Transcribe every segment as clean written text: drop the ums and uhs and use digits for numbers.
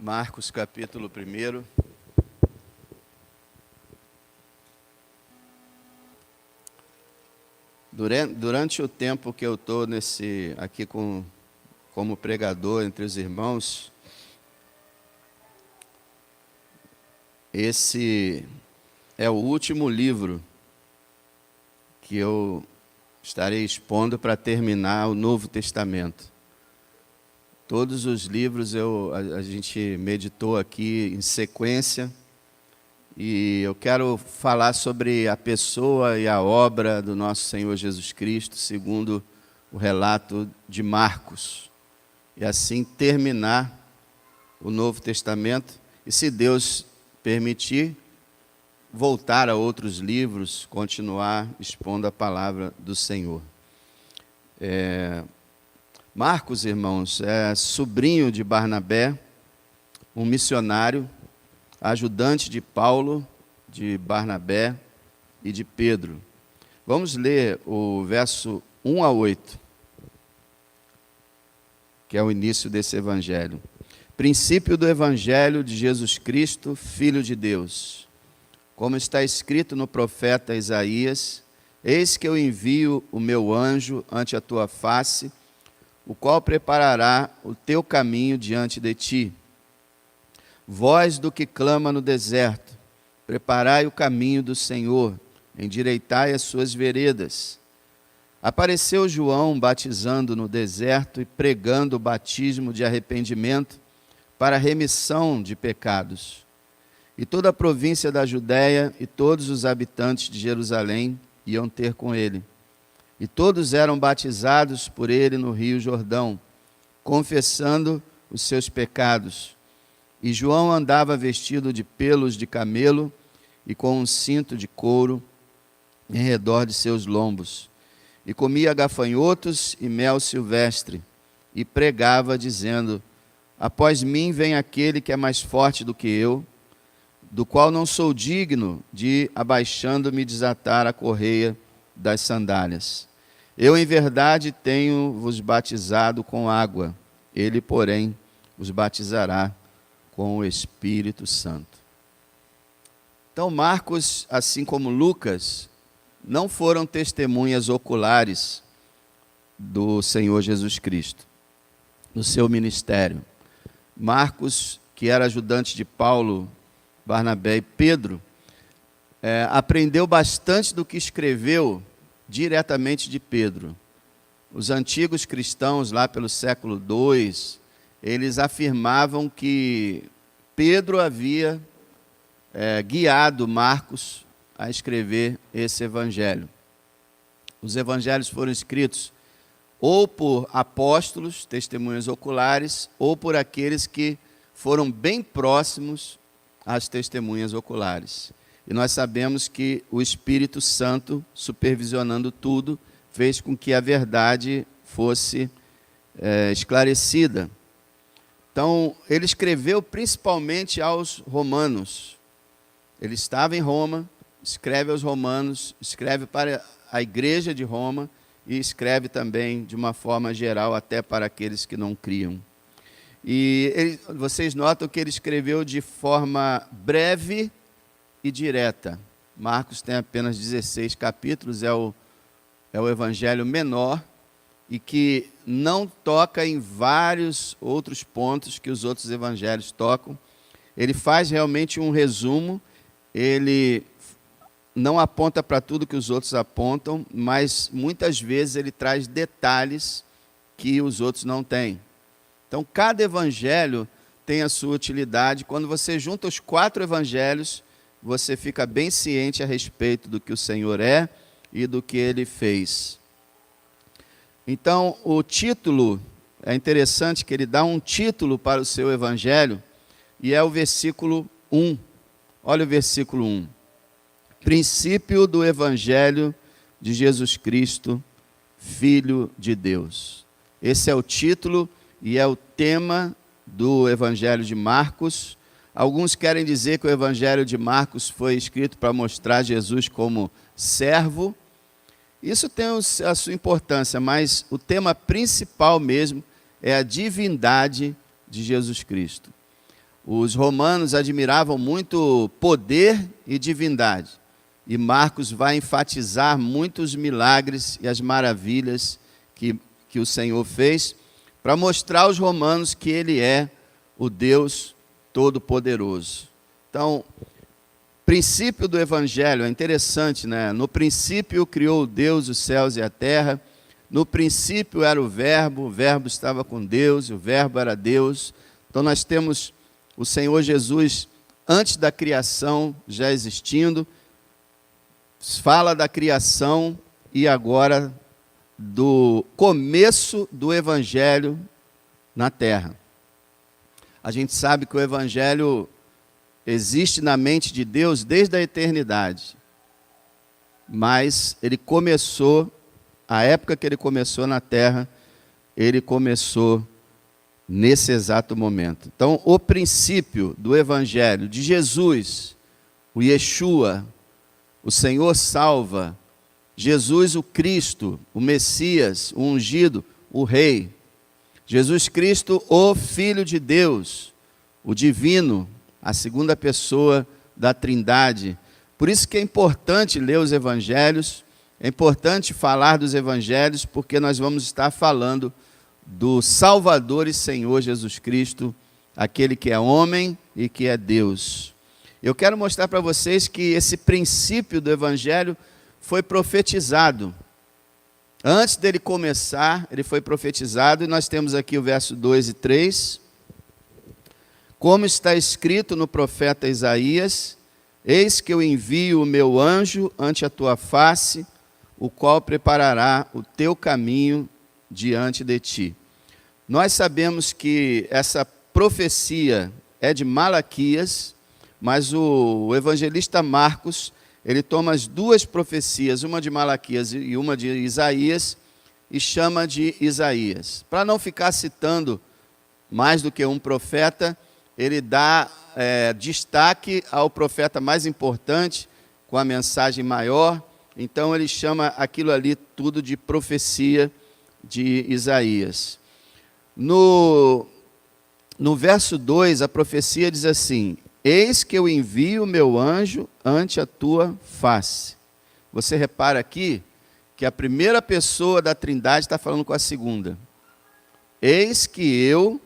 Marcos capítulo 1. Durante o tempo que eu estou aqui como pregador entre os irmãos, esse é o último livro que eu estarei expondo para terminar o Novo Testamento. Todos os livros a gente meditou aqui em sequência, e eu quero falar sobre a pessoa e a obra do nosso Senhor Jesus Cristo, segundo o relato de Marcos, e assim terminar o Novo Testamento, e se Deus permitir, voltar a outros livros, continuar expondo a palavra do Senhor. Marcos, irmãos, é sobrinho de Barnabé, um missionário, ajudante de Paulo, de Barnabé e de Pedro. Vamos ler o verso 1 a 8, que é o início desse evangelho. Princípio do evangelho de Jesus Cristo, Filho de Deus. Como está escrito no profeta Isaías: eis que eu envio o meu anjo ante a tua face, o qual preparará o teu caminho diante de ti. Voz do que clama no deserto: preparai o caminho do Senhor, endireitai as suas veredas. Apareceu João batizando no deserto e pregando o batismo de arrependimento para a remissão de pecados. E toda a província da Judéia e todos os habitantes de Jerusalém iam ter com ele. E todos eram batizados por ele no rio Jordão, confessando os seus pecados. E João andava vestido de pelos de camelo e com um cinto de couro em redor de seus lombos. E comia gafanhotos e mel silvestre, e pregava, dizendo: após mim vem aquele que é mais forte do que eu, do qual não sou digno de, abaixando-me, desatar a correia das sandálias. Eu, em verdade, tenho-vos batizado com água, ele, porém, os batizará com o Espírito Santo. Então, Marcos, assim como Lucas, não foram testemunhas oculares do Senhor Jesus Cristo, no seu ministério. Marcos, que era ajudante de Paulo, Barnabé e Pedro, aprendeu bastante do que escreveu diretamente de Pedro. Os antigos cristãos, lá pelo século II, eles afirmavam que Pedro havia guiado Marcos a escrever esse evangelho. Os evangelhos foram escritos ou por apóstolos, testemunhas oculares, ou por aqueles que foram bem próximos às testemunhas oculares. E nós sabemos que o Espírito Santo, supervisionando tudo, fez com que a verdade fosse esclarecida. Então, ele escreveu principalmente aos romanos. Ele estava em Roma, escreve aos romanos, escreve para a igreja de Roma e escreve também de uma forma geral até para aqueles que não criam. E vocês notam que ele escreveu de forma breve e direta. Marcos tem apenas 16 capítulos, é o evangelho menor, e que não toca em vários outros pontos que os outros evangelhos tocam. Ele faz realmente um resumo, ele não aponta para tudo que os outros apontam, mas muitas vezes ele traz detalhes que os outros não têm. Então, cada evangelho tem a sua utilidade. Quando você junta os 4 evangelhos, você fica bem ciente a respeito do que o Senhor é e do que Ele fez. Então, o título, é interessante que ele dá um título para o seu evangelho, e é o versículo 1. Olha o versículo 1. Princípio do evangelho de Jesus Cristo, Filho de Deus. Esse é o título e é o tema do evangelho de Marcos. Alguns querem dizer que o evangelho de Marcos foi escrito para mostrar Jesus como servo. Isso tem a sua importância, mas o tema principal mesmo é a divindade de Jesus Cristo. Os romanos admiravam muito poder e divindade. E Marcos vai enfatizar muitos milagres e as maravilhas que o Senhor fez para mostrar aos romanos que Ele é o Deus Todo-Poderoso. Então, princípio do Evangelho, é interessante, né? No princípio criou Deus os céus e a terra, no princípio era o Verbo estava com Deus, e o Verbo era Deus. Então nós temos o Senhor Jesus antes da criação já existindo, fala da criação e agora do começo do Evangelho na terra. A gente sabe que o Evangelho existe na mente de Deus desde a eternidade, mas ele começou, a época que ele começou na terra, ele começou nesse exato momento. Então, o princípio do Evangelho de Jesus, o Yeshua, o Senhor salva, Jesus o Cristo, o Messias, o ungido, o Rei, Jesus Cristo, o Filho de Deus, o divino, a segunda pessoa da Trindade. Por isso que é importante ler os Evangelhos, é importante falar dos Evangelhos, porque nós vamos estar falando do Salvador e Senhor Jesus Cristo, aquele que é homem e que é Deus. Eu quero mostrar para vocês que esse princípio do Evangelho foi profetizado. Antes dele começar, ele foi profetizado, e nós temos aqui o verso 2 e 3. Como está escrito no profeta Isaías: eis que eu envio o meu anjo ante a tua face, o qual preparará o teu caminho diante de ti. Nós sabemos que essa profecia é de Malaquias, mas o evangelista Marcos, ele toma as duas profecias, uma de Malaquias e uma de Isaías, e chama de Isaías. Para não ficar citando mais do que um profeta, ele dá destaque ao profeta mais importante, com a mensagem maior. Então ele chama aquilo ali tudo de profecia de Isaías. No verso 2, a profecia diz assim: eis que eu envio o meu anjo ante a tua face. Você repara aqui que a primeira pessoa da Trindade está falando com a segunda. Eis que eu,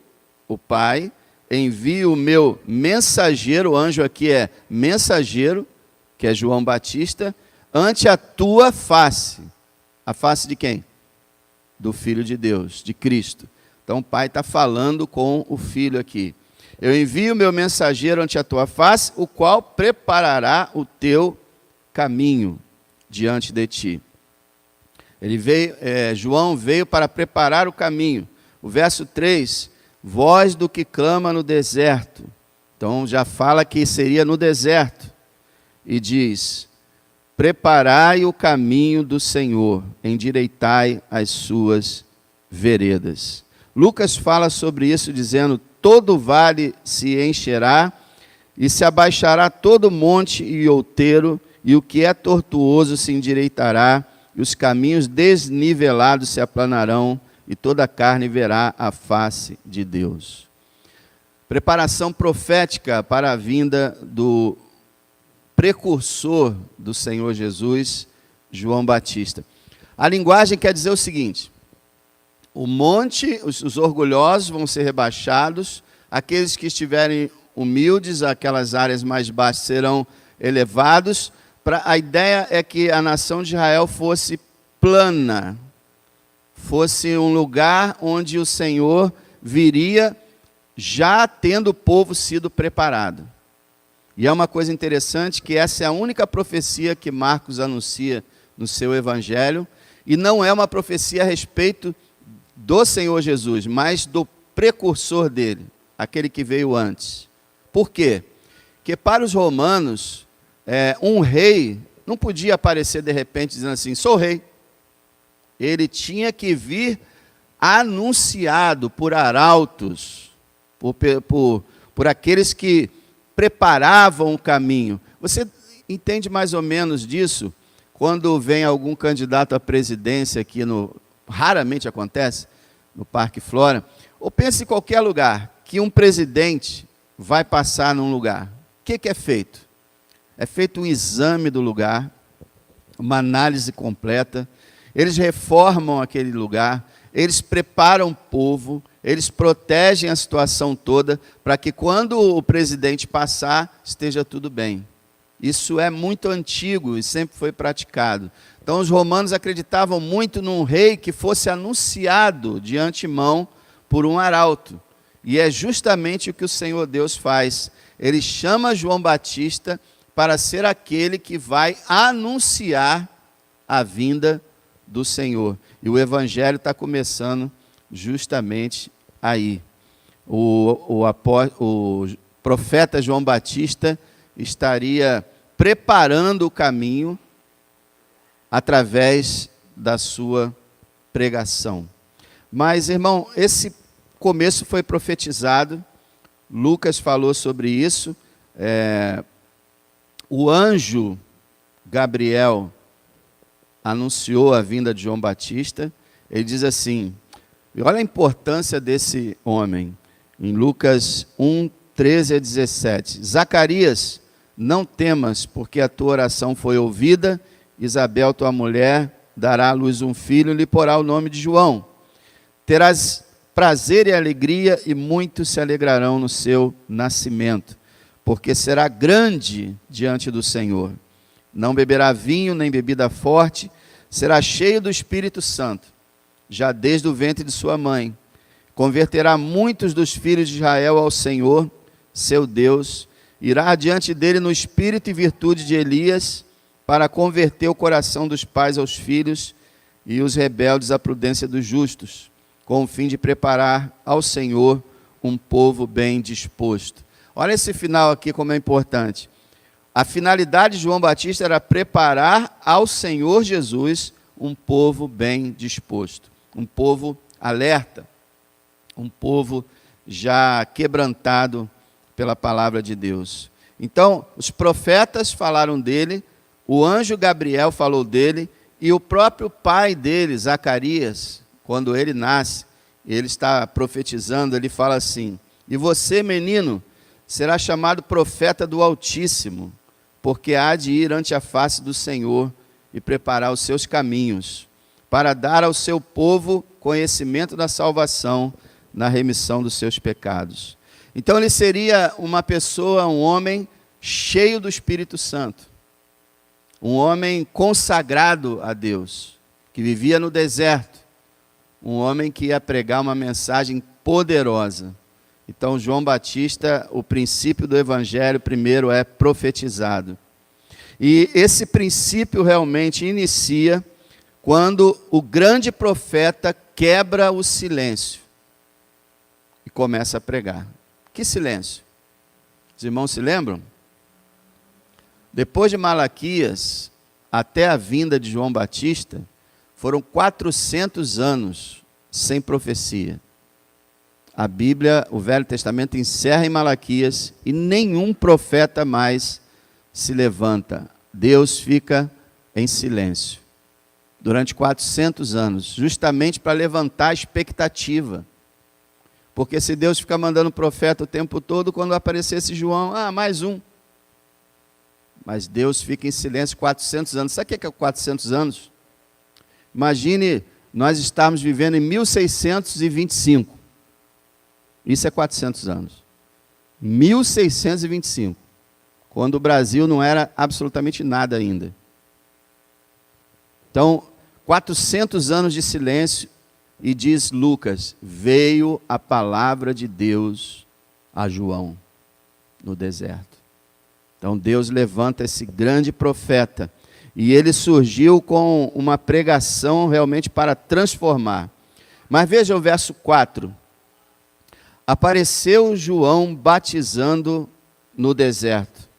o Pai, envio o meu mensageiro, o anjo aqui é mensageiro, que é João Batista, ante a tua face. A face de quem? Do Filho de Deus, de Cristo. Então o Pai está falando com o Filho aqui. Eu envio o meu mensageiro ante a tua face, o qual preparará o teu caminho diante de ti. João veio para preparar o caminho. O verso 3, voz do que clama no deserto. Então já fala que seria no deserto. E diz: preparai o caminho do Senhor, endireitai as suas veredas. Lucas fala sobre isso dizendo: todo vale se encherá, e se abaixará todo monte e outeiro, e o que é tortuoso se endireitará, e os caminhos desnivelados se aplanarão, e toda a carne verá a face de Deus. Preparação profética para a vinda do precursor do Senhor Jesus, João Batista. A linguagem quer dizer o seguinte: o monte, os orgulhosos vão ser rebaixados, aqueles que estiverem humildes, aquelas áreas mais baixas serão elevados. A ideia é que a nação de Israel fosse plana, fosse um lugar onde o Senhor viria já tendo o povo sido preparado. E é uma coisa interessante que essa é a única profecia que Marcos anuncia no seu evangelho, e não é uma profecia a respeito do Senhor Jesus, mas do precursor dele, aquele que veio antes. Por quê? Porque para os romanos, um rei não podia aparecer de repente dizendo assim: sou rei. Ele tinha que vir anunciado por arautos, por aqueles que preparavam o caminho. Você entende mais ou menos disso quando vem algum candidato à presidência aqui raramente acontece, no Parque Flora, ou pense em qualquer lugar, que um presidente vai passar num lugar, o que é feito? É feito um exame do lugar, uma análise completa, eles reformam aquele lugar, eles preparam o povo, eles protegem a situação toda, para que quando o presidente passar, esteja tudo bem. Isso é muito antigo e sempre foi praticado. Então os romanos acreditavam muito num rei que fosse anunciado de antemão por um arauto. E é justamente o que o Senhor Deus faz. Ele chama João Batista para ser aquele que vai anunciar a vinda do Senhor. E o evangelho está começando justamente aí. O profeta João Batista estaria preparando o caminho através da sua pregação. Mas, irmão, esse começo foi profetizado, Lucas falou sobre isso, o anjo Gabriel anunciou a vinda de João Batista. Ele diz assim, e olha a importância desse homem, em Lucas 1, 13 a 17. Zacarias, não temas, porque a tua oração foi ouvida. Isabel, tua mulher, dará à luz um filho e lhe porá o nome de João. Terás prazer e alegria, e muitos se alegrarão no seu nascimento, porque será grande diante do Senhor. Não beberá vinho nem bebida forte, será cheio do Espírito Santo, já desde o ventre de sua mãe. Converterá muitos dos filhos de Israel ao Senhor, seu Deus. Irá adiante dele no espírito e virtude de Elias, para converter o coração dos pais aos filhos e os rebeldes à prudência dos justos, com o fim de preparar ao Senhor um povo bem disposto. Olha esse final aqui como é importante. A finalidade de João Batista era preparar ao Senhor Jesus um povo bem disposto, um povo alerta, um povo já quebrantado pela palavra de Deus. Então, os profetas falaram dele, o anjo Gabriel falou dele, e o próprio pai dele, Zacarias, quando ele nasce, ele está profetizando, ele fala assim, e você, menino, será chamado profeta do Altíssimo, porque há de ir ante a face do Senhor e preparar os seus caminhos, para dar ao seu povo conhecimento da salvação na remissão dos seus pecados. Então ele seria uma pessoa, um homem cheio do Espírito Santo, um homem consagrado a Deus, que vivia no deserto, um homem que ia pregar uma mensagem poderosa. Então, João Batista, o princípio do evangelho, primeiro é profetizado. E esse princípio realmente inicia quando o grande profeta quebra o silêncio e começa a pregar. Que silêncio? Os irmãos se lembram? Depois de Malaquias, até a vinda de João Batista, foram 400 anos sem profecia. A Bíblia, o Velho Testamento, encerra em Malaquias e nenhum profeta mais se levanta. Deus fica em silêncio durante 400 anos, justamente para levantar a expectativa. Porque se Deus ficar mandando profeta o tempo todo, quando aparecesse João, mais um. Mas Deus fica em silêncio 400 anos. Sabe o que é 400 anos? Imagine nós estarmos vivendo em 1625. Isso é 400 anos. 1625. Quando o Brasil não era absolutamente nada ainda. Então, 400 anos de silêncio, e diz Lucas, veio a palavra de Deus a João no deserto. Então Deus levanta esse grande profeta, e ele surgiu com uma pregação realmente para transformar. Mas veja o verso 4. Apareceu João batizando no deserto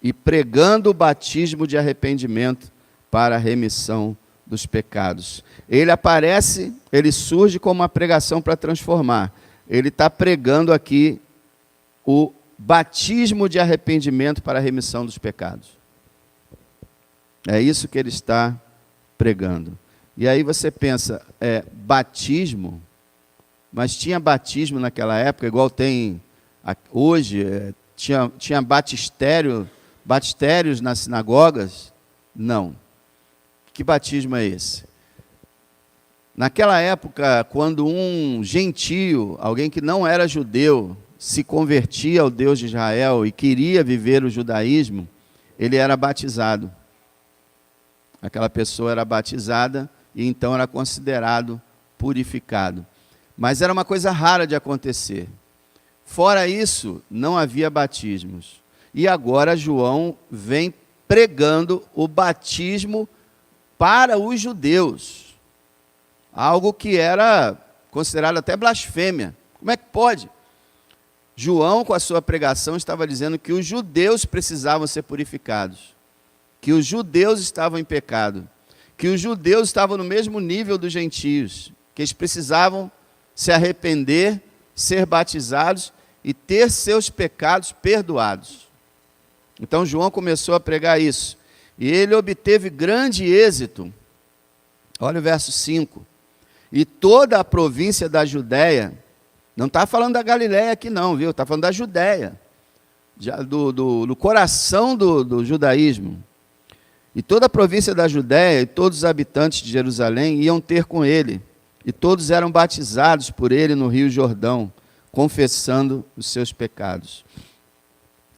e pregando o batismo de arrependimento para a remissão dos pecados. Ele aparece, ele surge como uma pregação para transformar. Ele está pregando aqui o batismo de arrependimento para a remissão dos pecados. É isso que ele está pregando. E aí você pensa, batismo, mas tinha batismo naquela época, igual tem Hoje, tinha batistérios nas sinagogas? Não. Que batismo é esse? Naquela época, quando um gentio, alguém que não era judeu, se convertia ao Deus de Israel e queria viver o judaísmo, ele era batizado. Aquela pessoa era batizada e então era considerado purificado. Mas era uma coisa rara de acontecer. Fora isso, não havia batismos. E agora João vem pregando o batismo para os judeus. Algo que era considerado até blasfêmia. Como é que pode? João, com a sua pregação, estava dizendo que os judeus precisavam ser purificados, que os judeus estavam em pecado, que os judeus estavam no mesmo nível dos gentios, que eles precisavam se arrepender, ser batizados e ter seus pecados perdoados. Então João começou a pregar isso, e ele obteve grande êxito. Olha o verso 5. E toda a província da Judéia, não está falando da Galiléia aqui não, viu? Está falando da Judéia, do coração do judaísmo. E toda a província da Judéia e todos os habitantes de Jerusalém iam ter com ele. E todos eram batizados por ele no Rio Jordão, confessando os seus pecados.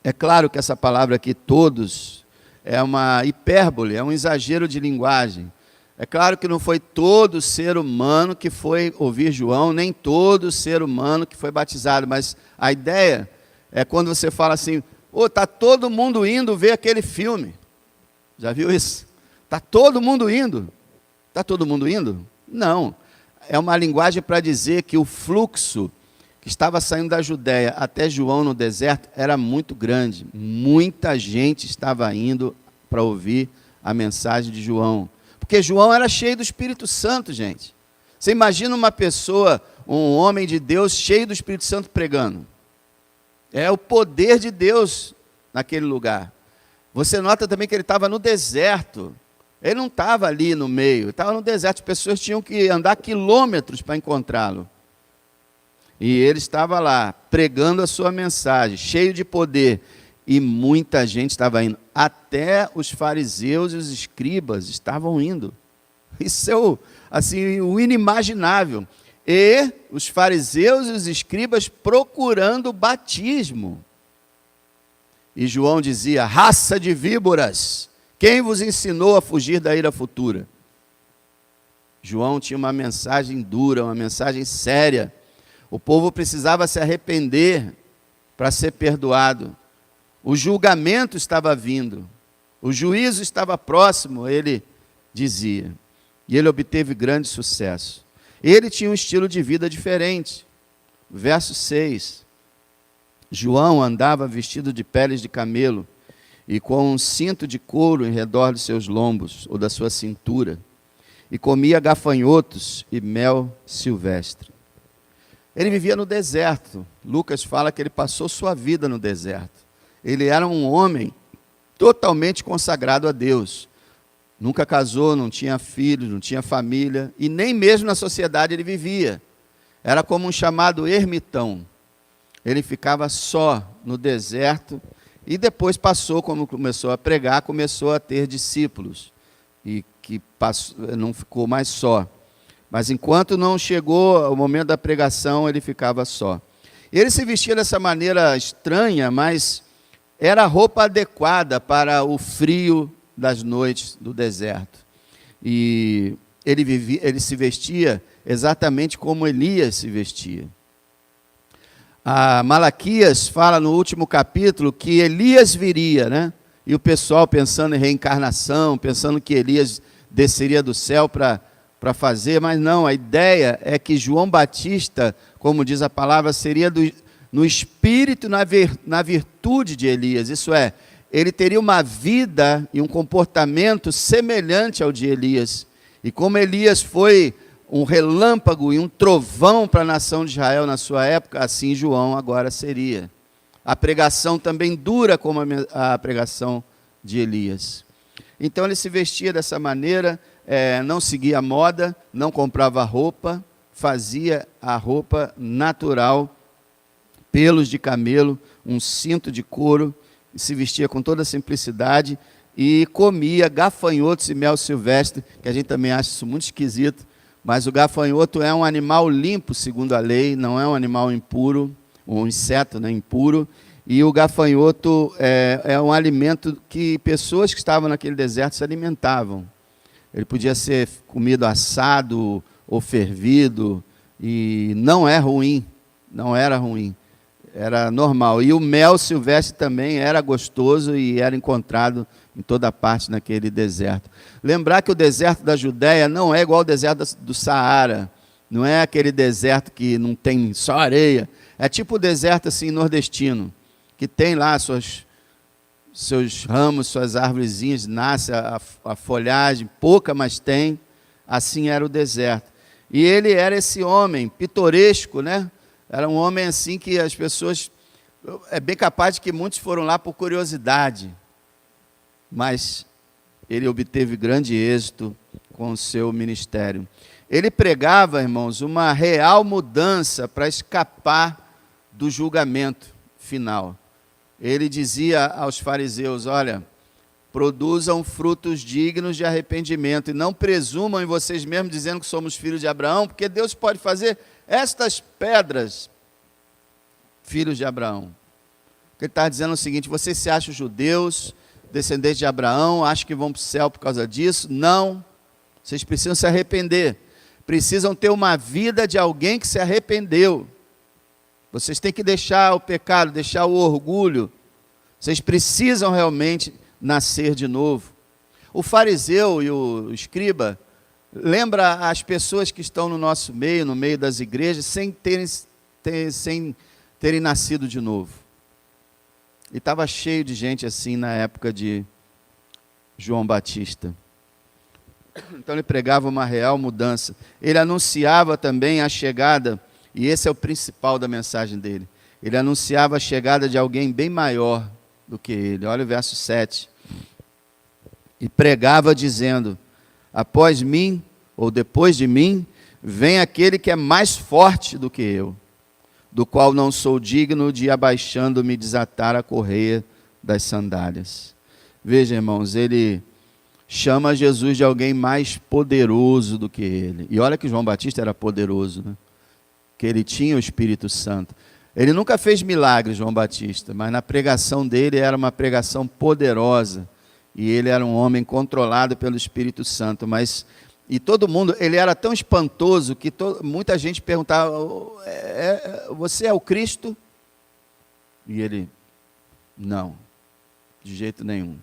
É claro que essa palavra aqui, todos, é uma hipérbole, é um exagero de linguagem. É claro que não foi todo ser humano que foi ouvir João, nem todo ser humano que foi batizado, mas a ideia é quando você fala assim, está todo mundo indo ver aquele filme. Já viu isso? Está todo mundo indo. Está todo mundo indo? Não. É uma linguagem para dizer que o fluxo que estava saindo da Judéia até João no deserto era muito grande. Muita gente estava indo para ouvir a mensagem de João. Porque João era cheio do Espírito Santo, gente. Você imagina uma pessoa, um homem de Deus, cheio do Espírito Santo pregando. É o poder de Deus naquele lugar. Você nota também que ele estava no deserto. Ele não estava ali no meio, estava no deserto. As pessoas tinham que andar quilômetros para encontrá-lo. E ele estava lá, pregando a sua mensagem, cheio de poder. E muita gente estava indo. Até os fariseus e os escribas estavam indo. Isso é o inimaginável. E os fariseus e os escribas procurando o batismo. E João dizia, raça de víboras, quem vos ensinou a fugir da ira futura? João tinha uma mensagem dura, uma mensagem séria. O povo precisava se arrepender para ser perdoado. O julgamento estava vindo, o juízo estava próximo, ele dizia. E ele obteve grande sucesso. Ele tinha um estilo de vida diferente. Verso 6. João andava vestido de peles de camelo e com um cinto de couro em redor dos seus lombos ou da sua cintura. E comia gafanhotos e mel silvestre. Ele vivia no deserto. Lucas fala que ele passou sua vida no deserto. Ele era um homem totalmente consagrado a Deus. Nunca casou, não tinha filhos, não tinha família, e nem mesmo na sociedade ele vivia. Era como um chamado ermitão. Ele ficava só no deserto, e depois passou, como começou a pregar, começou a ter discípulos, e que não ficou mais só. Mas enquanto não chegou o momento da pregação, ele ficava só. Ele se vestia dessa maneira estranha, mas era a roupa adequada para o frio das noites do deserto. E ele se vestia exatamente como Elias se vestia. A Malaquias fala no último capítulo que Elias viria, né? E o pessoal pensando em reencarnação, pensando que Elias desceria do céu para fazer, mas não, a ideia é que João Batista, como diz a palavra, seria no espírito e na virtude de Elias, isso é, ele teria uma vida e um comportamento semelhante ao de Elias. E como Elias foi um relâmpago e um trovão para a nação de Israel na sua época, assim João agora seria. A pregação também dura como a pregação de Elias. Então ele se vestia dessa maneira, não seguia a moda, não comprava roupa, fazia a roupa natural, pelos de camelo, um cinto de couro, e se vestia com toda simplicidade, e comia gafanhotos e mel silvestre, que a gente também acha isso muito esquisito, mas o gafanhoto é um animal limpo, segundo a lei, não é um animal impuro, um inseto, né, impuro, e o gafanhoto é um alimento que pessoas que estavam naquele deserto se alimentavam. Ele podia ser comido assado ou fervido, e não é ruim, não era ruim, era normal. E o mel silvestre também era gostoso e era encontrado em toda parte naquele deserto. Lembrar que o deserto da Judéia não é igual ao deserto do Saara, não é aquele deserto que não tem só areia, é tipo o deserto assim nordestino, que tem lá seus ramos, suas árvorezinhas, nasce a folhagem, pouca, mas tem, assim era o deserto. E ele era esse homem pitoresco, né? Era um homem assim que as pessoas, é bem capaz de que muitos foram lá por curiosidade, mas ele obteve grande êxito com o seu ministério. Ele pregava, irmãos, uma real mudança para escapar do julgamento final. Ele dizia aos fariseus, olha, produzam frutos dignos de arrependimento e não presumam em vocês mesmos dizendo que somos filhos de Abraão, porque Deus pode fazer estas pedras filhos de Abraão. Ele está dizendo o seguinte, vocês se acham judeus, descendentes de Abraão, acham que vão para o céu por causa disso? Não, vocês precisam se arrepender, precisam ter uma vida de alguém que se arrependeu. Vocês têm que deixar o pecado, deixar o orgulho. Vocês precisam realmente nascer de novo. O fariseu e o escriba lembra as pessoas que estão no nosso meio, no meio das igrejas, sem terem nascido de novo. E estava cheio de gente assim na época de João Batista. Então ele pregava uma real mudança. Ele anunciava também a chegada, e esse é o principal da mensagem dele. Ele anunciava a chegada de alguém bem maior do que ele. Olha o verso 7. E pregava dizendo, após mim, ou depois de mim, vem aquele que é mais forte do que eu, do qual não sou digno de, abaixando-me, desatar a correia das sandálias. Veja, irmãos, ele chama Jesus de alguém mais poderoso do que ele. E olha que João Batista era poderoso, né? Que ele tinha o Espírito Santo. Ele nunca fez milagres, João Batista, mas na pregação dele era uma pregação poderosa, e ele era um homem controlado pelo Espírito Santo, e todo mundo, ele era tão espantoso que muita gente perguntava, você é o Cristo? E ele, não, de jeito nenhum.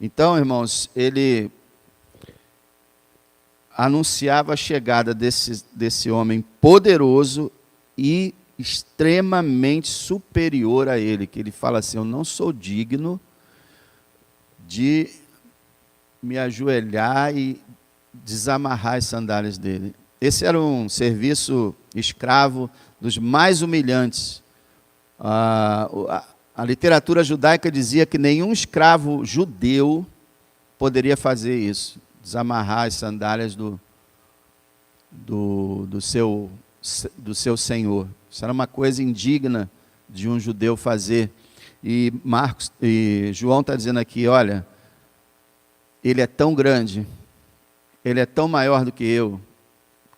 Então, irmãos, ele anunciava a chegada desse homem poderoso e extremamente superior a ele, que ele fala assim, eu não sou digno de me ajoelhar e desamarrar as sandálias dele. Esse era um serviço escravo dos mais humilhantes. A literatura judaica dizia que nenhum escravo judeu poderia fazer isso, desamarrar as sandálias do seu senhor. Isso era uma coisa indigna de um judeu fazer. E João está dizendo aqui, olha, ele é tão grande, ele é tão maior do que eu,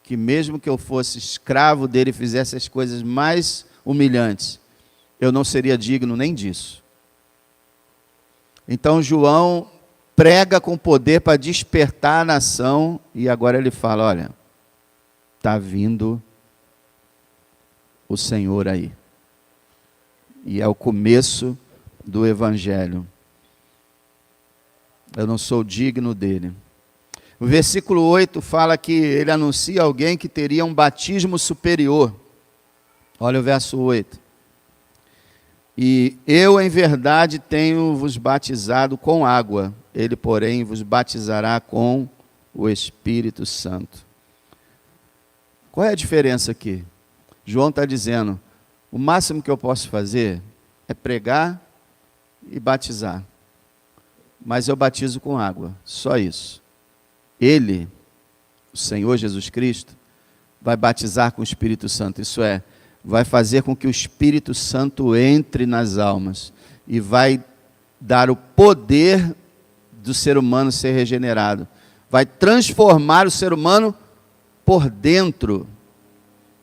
que mesmo que eu fosse escravo dele e fizesse as coisas mais humilhantes, eu não seria digno nem disso. Então João prega com poder para despertar a nação, e agora ele fala, olha, está vindo o Senhor aí. E é o começo do Evangelho. Eu não sou digno dele. O versículo 8 fala que ele anuncia alguém que teria um batismo superior. Olha o verso 8. E eu, em verdade, tenho-vos batizado com água. Ele, porém, vos batizará com o Espírito Santo. Qual é a diferença aqui? João está dizendo, o máximo que eu posso fazer é pregar e batizar. Mas eu batizo com água, só isso. Ele, o Senhor Jesus Cristo, vai batizar com o Espírito Santo. Isso é, vai fazer com que o Espírito Santo entre nas almas e vai dar o poder do ser humano ser regenerado. Vai transformar o ser humano por dentro.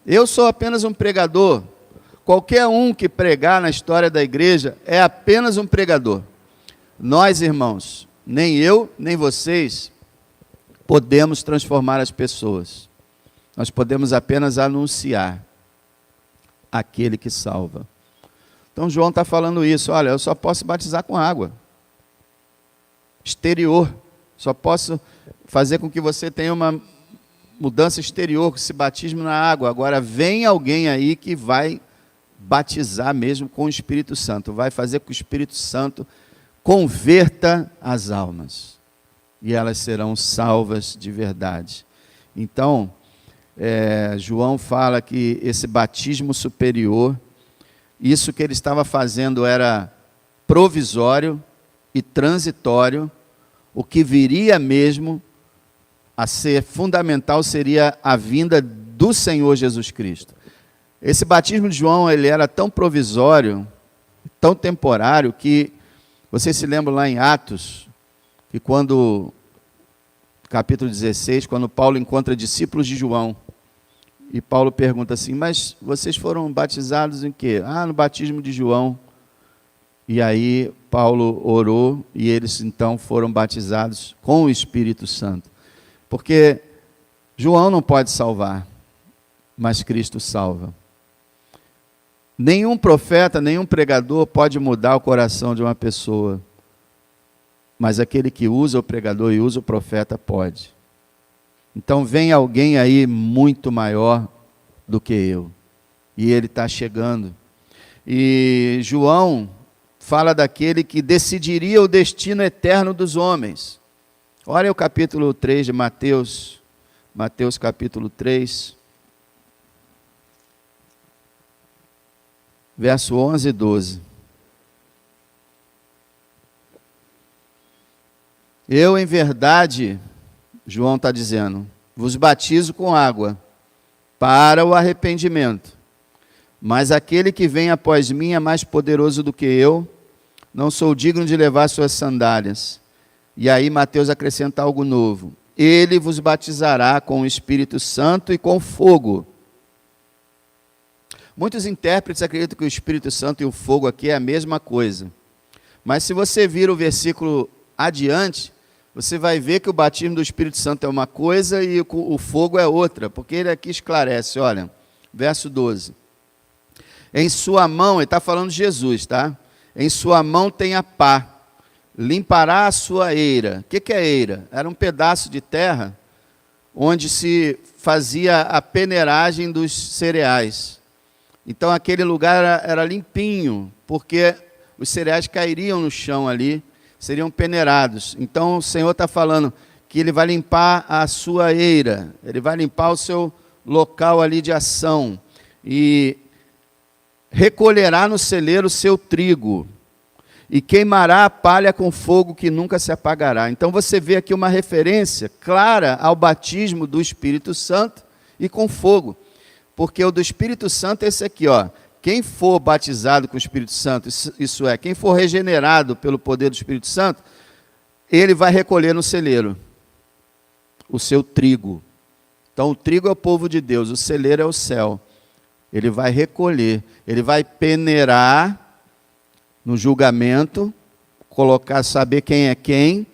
Eu sou apenas um pregador. Qualquer um que pregar na história da igreja é apenas um pregador. Nós, irmãos, nem eu, nem vocês, podemos transformar as pessoas. Nós podemos apenas anunciar aquele que salva. Então João está falando isso. Olha, eu só posso batizar com água. Exterior. Só posso fazer com que você tenha uma mudança exterior, com esse batismo na água. Agora vem alguém aí que vai batizar mesmo com o Espírito Santo. Vai fazer com que o Espírito Santo converta as almas. E elas serão salvas de verdade. Então, João fala que esse batismo superior, isso que ele estava fazendo era provisório e transitório. O que viria mesmo a ser fundamental seria a vinda do Senhor Jesus Cristo. Esse batismo de João, ele era tão provisório, tão temporário, que vocês se lembram lá em Atos, que quando, capítulo 16, quando Paulo encontra discípulos de João, e Paulo pergunta assim, mas vocês foram batizados em quê? No batismo de João. E aí Paulo orou e eles então foram batizados com o Espírito Santo. Porque João não pode salvar, mas Cristo salva. Nenhum profeta, nenhum pregador pode mudar o coração de uma pessoa. Mas aquele que usa o pregador e usa o profeta pode. Então vem alguém aí muito maior do que eu. E ele está chegando. E João fala daquele que decidiria o destino eterno dos homens. Olha o capítulo 3 de Mateus. Mateus capítulo 3. Verso 11 e 12. Eu, em verdade, João está dizendo, vos batizo com água para o arrependimento. Mas aquele que vem após mim é mais poderoso do que eu, não sou digno de levar suas sandálias. E aí Mateus acrescenta algo novo. Ele vos batizará com o Espírito Santo e com fogo. Muitos intérpretes acreditam que o Espírito Santo e o fogo aqui é a mesma coisa. Mas se você vir o versículo adiante, você vai ver que o batismo do Espírito Santo é uma coisa e o fogo é outra, porque ele aqui esclarece, olha, verso 12. Em sua mão, ele está falando de Jesus, tá? Em sua mão tem a pá, limpará a sua eira. O que é eira? Era um pedaço de terra onde se fazia a peneiragem dos cereais. Então aquele lugar era limpinho, porque os cereais cairiam no chão ali, seriam peneirados. Então o Senhor está falando que Ele vai limpar a sua eira, Ele vai limpar o seu local ali de ação, e recolherá no celeiro o seu trigo, e queimará a palha com fogo que nunca se apagará. Então você vê aqui uma referência clara ao batismo do Espírito Santo e com fogo. Porque o do Espírito Santo é esse aqui, ó. Quem for batizado com o Espírito Santo, isso é, quem for regenerado pelo poder do Espírito Santo, ele vai recolher no celeiro o seu trigo. Então o trigo é o povo de Deus, o celeiro é o céu. Ele vai recolher, ele vai peneirar no julgamento, saber quem é quem,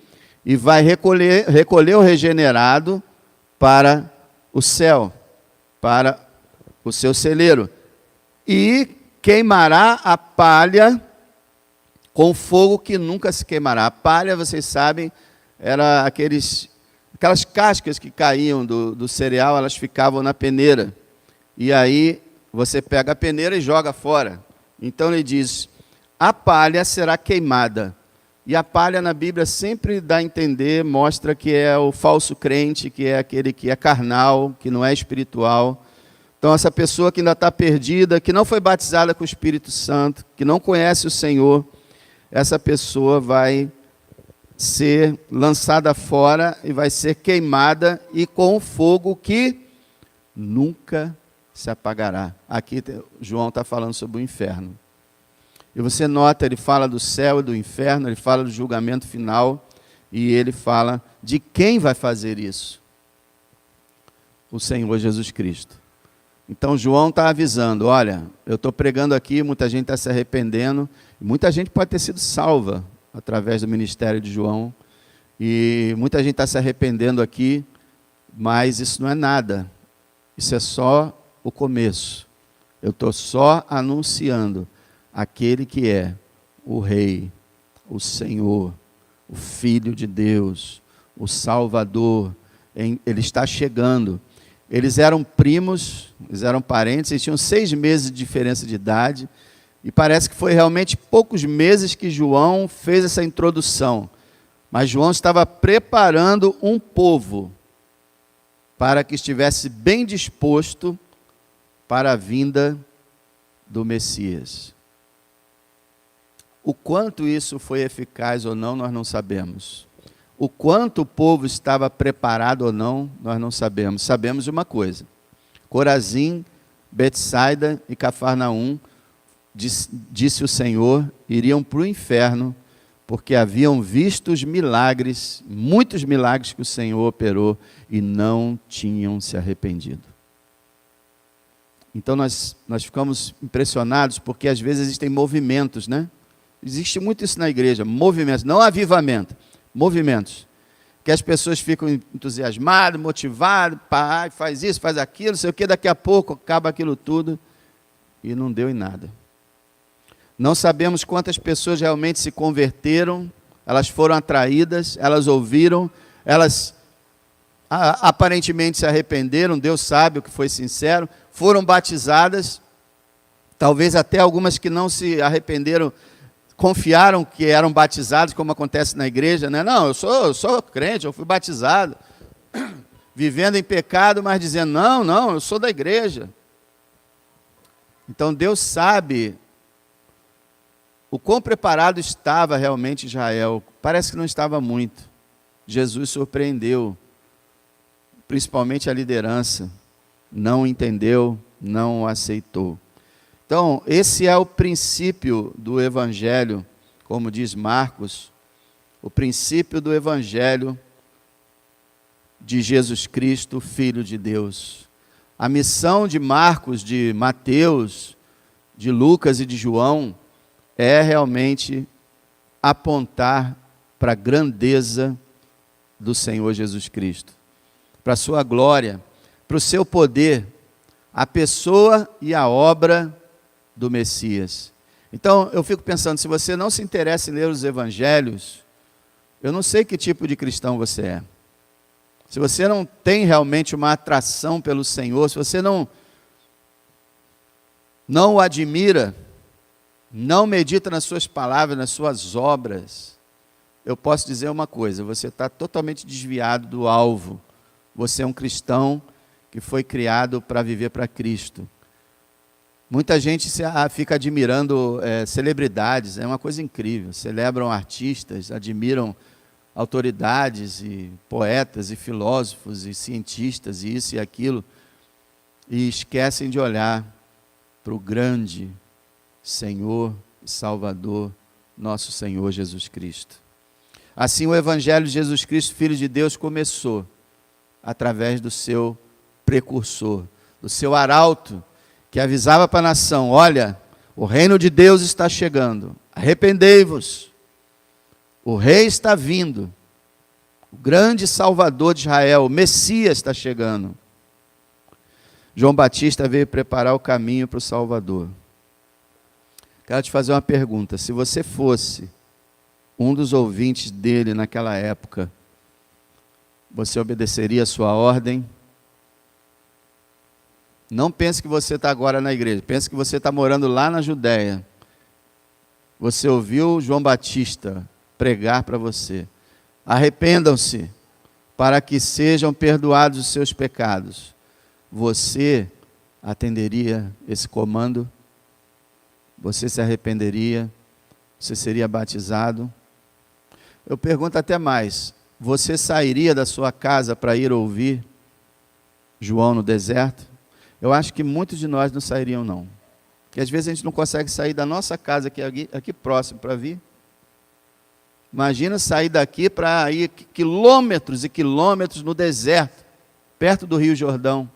e vai recolher o regenerado para o céu, para o seu celeiro. E queimará a palha com fogo que nunca se queimará. A palha, vocês sabem, era aquelas cascas que caíam do cereal, elas ficavam na peneira. E aí você pega a peneira e joga fora. Então ele diz, a palha será queimada. E a palha na Bíblia sempre dá a entender, mostra que é o falso crente, que é aquele que é carnal, que não é espiritual. Então essa pessoa que ainda está perdida, que não foi batizada com o Espírito Santo, que não conhece o Senhor, essa pessoa vai ser lançada fora e vai ser queimada, e com fogo que nunca se apagará. Aqui João está falando sobre o inferno. E você nota, ele fala do céu e do inferno, ele fala do julgamento final, e ele fala de quem vai fazer isso. O Senhor Jesus Cristo. Então João está avisando, olha, eu estou pregando aqui, muita gente está se arrependendo, muita gente pode ter sido salva através do ministério de João, e muita gente está se arrependendo aqui, mas isso não é nada, isso é só o começo. Eu estou só anunciando aquele que é o Rei, o Senhor, o Filho de Deus, o Salvador. Ele está chegando. Eles eram primos, eles eram parentes, eles tinham 6 meses de diferença de idade, e parece que foi realmente poucos meses que João fez essa introdução. Mas João estava preparando um povo para que estivesse bem disposto para a vinda do Messias. O quanto isso foi eficaz ou não, nós não sabemos. O quanto o povo estava preparado ou não, nós não sabemos. Sabemos de uma coisa. Corazim, Betsaida e Cafarnaum, disse o Senhor, iriam para o inferno, porque haviam visto os milagres, muitos milagres que o Senhor operou, e não tinham se arrependido. Então nós ficamos impressionados, porque às vezes existem movimentos, né? Existe muito isso na igreja, movimentos, não avivamento, movimentos. Que as pessoas ficam entusiasmadas, motivadas, faz isso, faz aquilo, não sei o que, daqui a pouco acaba aquilo tudo, e não deu em nada. Não sabemos quantas pessoas realmente se converteram, elas foram atraídas, elas ouviram, elas aparentemente se arrependeram, Deus sabe o que foi sincero, foram batizadas, talvez até algumas que não se arrependeram, confiaram que eram batizados, como acontece na igreja, né? Não, eu sou crente, eu fui batizado, vivendo em pecado, mas dizendo, não, eu sou da igreja. Então Deus sabe o quão preparado estava realmente Israel. Parece que não estava muito. Jesus surpreendeu, principalmente a liderança, não entendeu, não aceitou. Então, esse é o princípio do Evangelho, como diz Marcos, o princípio do Evangelho de Jesus Cristo, Filho de Deus. A missão de Marcos, de Mateus, de Lucas e de João é realmente apontar para a grandeza do Senhor Jesus Cristo, para a sua glória, para o seu poder, a pessoa e a obra do Messias. Então, eu fico pensando, se você não se interessa em ler os evangelhos, eu não sei que tipo de cristão você é. Se você não tem realmente uma atração pelo Senhor, se você não o admira, não medita nas suas palavras, nas suas obras, eu posso dizer uma coisa, você está totalmente desviado do alvo. Você é um cristão que foi criado para viver para Cristo. Muita gente fica admirando celebridades, é uma coisa incrível. Celebram artistas, admiram autoridades e poetas e filósofos e cientistas e isso e aquilo, e esquecem de olhar para o grande Senhor e Salvador, nosso Senhor Jesus Cristo. Assim o Evangelho de Jesus Cristo, Filho de Deus, começou através do seu precursor, do seu arauto, que avisava para a nação, olha, o reino de Deus está chegando, arrependei-vos, o rei está vindo, o grande Salvador de Israel, o Messias está chegando. João Batista veio preparar o caminho para o Salvador. Quero te fazer uma pergunta, se você fosse um dos ouvintes dele naquela época, você obedeceria a sua ordem? Não pense que você está agora na igreja, pense que você está morando lá na Judéia. Você ouviu João Batista pregar para você. Arrependam-se para que sejam perdoados os seus pecados. Você atenderia esse comando? Você se arrependeria? Você seria batizado? Eu pergunto até mais, você sairia da sua casa para ir ouvir João no deserto? eu acho que muitos de nós não sairiam, não. Porque às vezes a gente não consegue sair da nossa casa, aqui próximo, para vir. Imagina sair daqui para ir quilômetros e quilômetros no deserto, perto do Rio Jordão.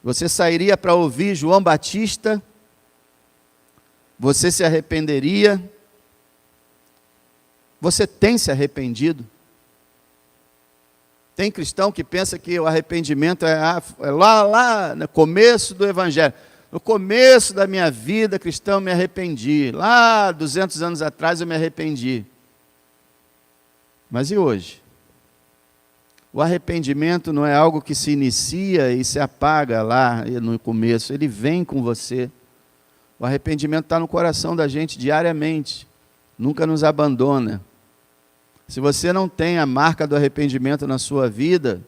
Você sairia para ouvir João Batista? Você se arrependeria? Você tem se arrependido? Tem cristão que pensa que o arrependimento é lá no começo do Evangelho. No começo da minha vida cristã eu me arrependi. Lá 200 anos atrás eu me arrependi. Mas e hoje? O arrependimento não é algo que se inicia e se apaga lá no começo. Ele vem com você. O arrependimento está no coração da gente diariamente. Nunca nos abandona. Se você não tem a marca do arrependimento na sua vida,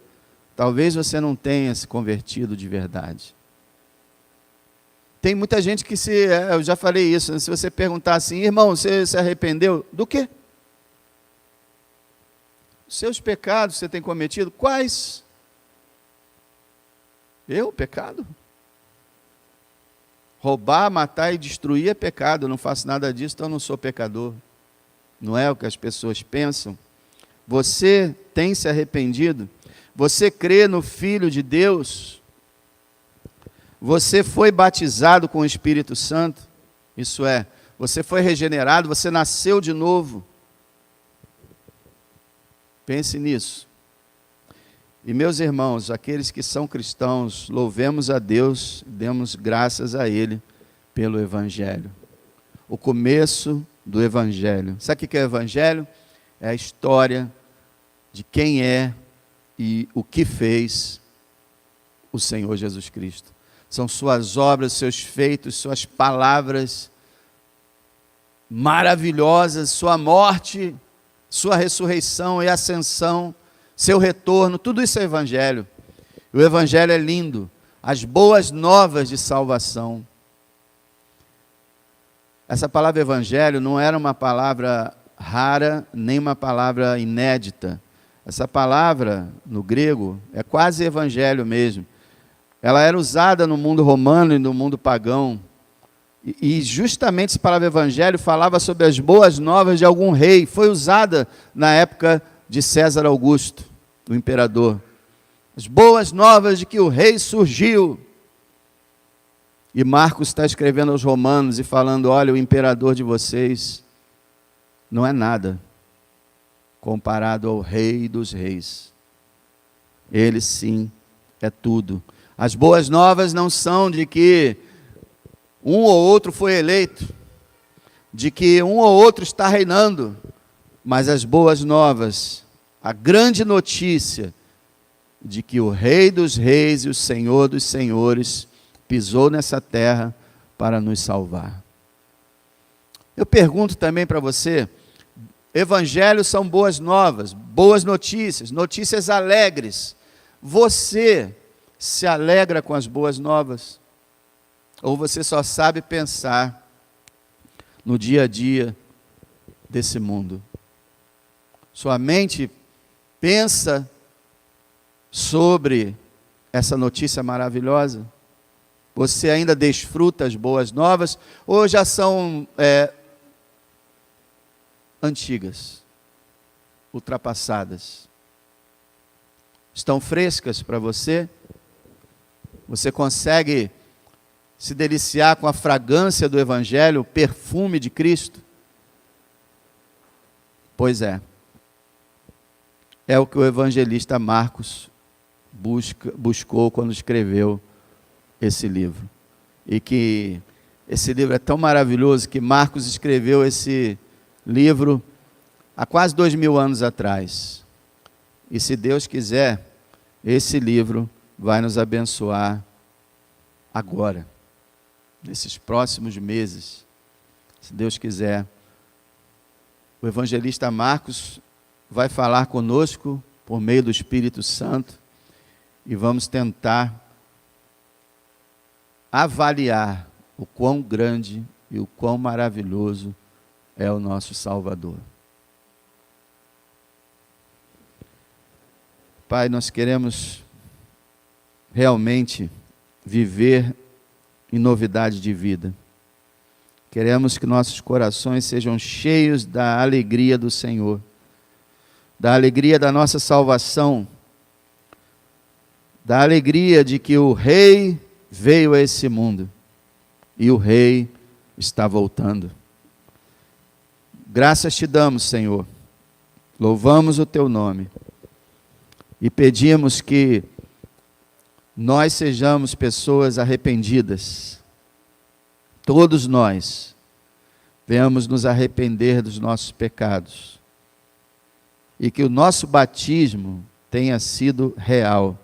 talvez você não tenha se convertido de verdade. Tem muita gente que eu já falei isso, né? Se você perguntar assim, irmão, você se arrependeu do quê? Os seus pecados que você tem cometido, quais? Pecado? Roubar, matar e destruir é pecado, eu não faço nada disso, então eu não sou pecador. Não é o que as pessoas pensam. Você tem se arrependido? Você crê no Filho de Deus? Você foi batizado com o Espírito Santo? Isso é, você foi regenerado, você nasceu de novo. Pense nisso. E meus irmãos, aqueles que são cristãos, louvemos a Deus, demos graças a Ele pelo Evangelho. O começo do Evangelho. Sabe o que é o Evangelho? É a história de quem é e o que fez o Senhor Jesus Cristo. São suas obras, seus feitos, suas palavras maravilhosas, sua morte, sua ressurreição e ascensão, seu retorno, tudo isso é Evangelho. O Evangelho é lindo, as boas novas de salvação. Essa palavra Evangelho não era uma palavra rara, nem uma palavra inédita. Essa palavra, no grego, é quase Evangelho mesmo. Ela era usada no mundo romano e no mundo pagão. E justamente essa palavra Evangelho falava sobre as boas novas de algum rei. Foi usada na época de César Augusto, o imperador. As boas novas de que o rei surgiu. E Marcos está escrevendo aos romanos e falando, olha, o imperador de vocês não é nada comparado ao rei dos reis. Ele sim é tudo. As boas novas não são de que um ou outro foi eleito, de que um ou outro está reinando, mas as boas novas, a grande notícia de que o Rei dos Reis e o Senhor dos Senhores pisou nessa terra para nos salvar. Eu pergunto também para você, evangelhos são boas novas, boas notícias, notícias alegres. Você se alegra com as boas novas? Ou você só sabe pensar no dia a dia desse mundo? Sua mente pensa sobre essa notícia maravilhosa? Você ainda desfruta as boas novas? Ou já são antigas, ultrapassadas? Estão frescas para você? Você consegue se deliciar com a fragrância do Evangelho, o perfume de Cristo? Pois é. É o que o evangelista Marcos buscou quando escreveu esse livro. E que esse livro é tão maravilhoso que Marcos escreveu esse livro há quase 2000 anos atrás. E se Deus quiser, esse livro vai nos abençoar agora, nesses próximos meses. Se Deus quiser, o evangelista Marcos vai falar conosco por meio do Espírito Santo e vamos tentar avaliar o quão grande e o quão maravilhoso é o nosso Salvador. Pai, nós queremos realmente viver em novidade de vida. Queremos que nossos corações sejam cheios da alegria do Senhor, da alegria da nossa salvação, da alegria de que o Rei veio a esse mundo e o Rei está voltando. Graças te damos, Senhor, louvamos o teu nome e pedimos que nós sejamos pessoas arrependidas, todos nós venhamos nos arrepender dos nossos pecados e que o nosso batismo tenha sido real,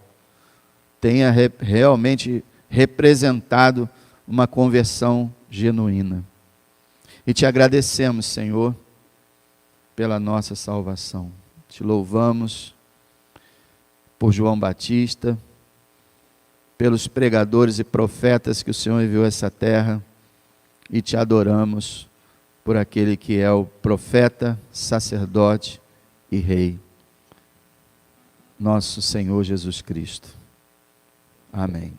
tenha realmente representado uma conversão genuína. E te agradecemos, Senhor, pela nossa salvação. Te louvamos por João Batista, pelos pregadores e profetas que o Senhor enviou a essa terra, e te adoramos por aquele que é o profeta, sacerdote e rei, nosso Senhor Jesus Cristo. Amém.